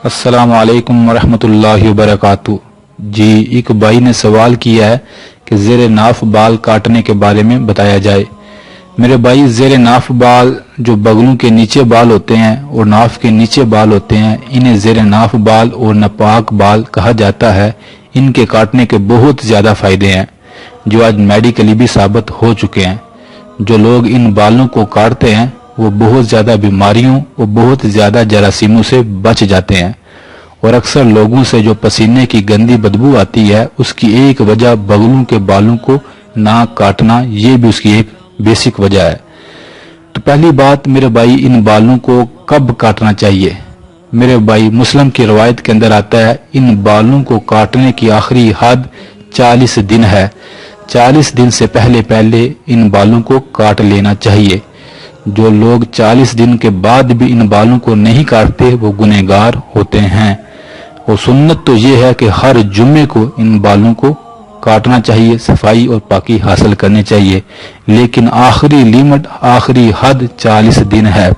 अस्सलाम वालेकुम वरहमतुल्लाहि वबरकातुहू। जी, एक भाई ने सवाल किया है कि ज़ेरे नाफ बाल काटने के बारे में बताया जाए। मेरे भाई, ज़ेरे नाफ बाल जो बगलों के नीचे बाल होते हैं और नाफ के नीचे बाल होते हैं, इन्हें ज़ेरे नाफ बाल और नापाक बाल कहा जाता है। इनके काटने के बहुत ज़्यादा फायदे हैं जो आज मेडिकली भी साबित हो चुके हैं। जो लोग इन बालों को काटते हैं वो बहुत ज़्यादा बीमारियों और बहुत ज़्यादा जरासीमों से बच जाते हैं। और अक्सर लोगों से जो पसीने की गंदी बदबू आती है, उसकी एक वजह बगलों के बालों को ना काटना, ये भी उसकी एक बेसिक वजह है। तो पहली बात मेरे भाई, इन बालों को कब काटना चाहिए? मेरे भाई, मुस्लिम की रवायत के अंदर आता है इन बालों को काटने की आखिरी हद 40 दिन है। 40 दिन से पहले पहले इन बालों को काट लेना चाहिए। जो लोग 40 दिन के बाद भी इन बालों को नहीं काटते वो गुनहगार होते हैं। और सुन्नत तो ये है कि हर जुम्मे को इन बालों को काटना चाहिए, सफाई और पाकी हासिल करनी चाहिए, लेकिन आखिरी लिमिट, आखिरी हद 40 दिन है।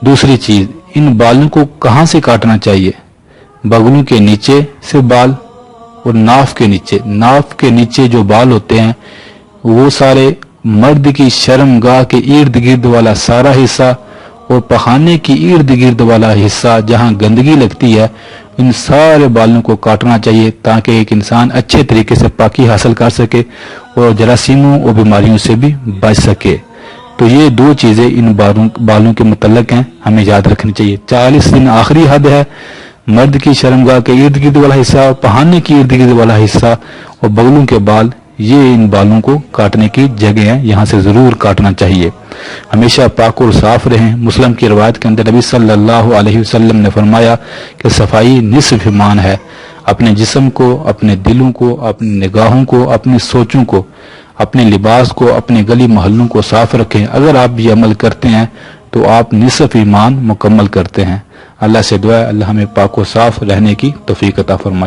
दूसरी चीज, इन बालों को कहां से काटना चाहिए? बगलों के नीचे से बाल और नाफ के नीचे। नाफ के नीचे जो बाल होते हैं वो सारे मर्द की शर्मगाह के इर्द गिर्द वाला सारा हिस्सा और पखाने की इर्द गिर्द वाला हिस्सा जहां गंदगी लगती है, इन सारे बालों को काटना चाहिए ताकि एक इंसान अच्छे तरीके से पाकी हासिल कर सके और जरासीमों और बीमारियों से भी बच सके। तो ये दो चीजें इन बालों के मुतल्लक हैं, हमें याद रखनी चाहिए। 40 दिन आखिरी हद है, मर्द की शर्मगाह के इर्द गिर्द वाला हिस्सा, पहाने की इर्द गिर्द वाला हिस्सा और बगलों के बाल, ये इन बालों को काटने की जगह है, यहाँ से जरूर काटना चाहिए। हमेशा पाक और साफ रहें। मुस्लिम की रवायत के अंदर नबी सल्लल्लाहु अलैहि वसल्लम ने फरमाया कि सफाई निस्फ ईमान है। अपने जिस्म को, अपने दिलों को, अपनी निगाहों को, अपनी सोचों को, अपने लिबास को, अपने गली मोहल्लों को साफ रखें। अगर आप ये अमल करते हैं तो आप निस्फ ईमान मुकम्मल करते हैं। अल्लाह से दुआ है अल्लाह हमें पाक और साफ रहने की तौफीक अता फरमाए।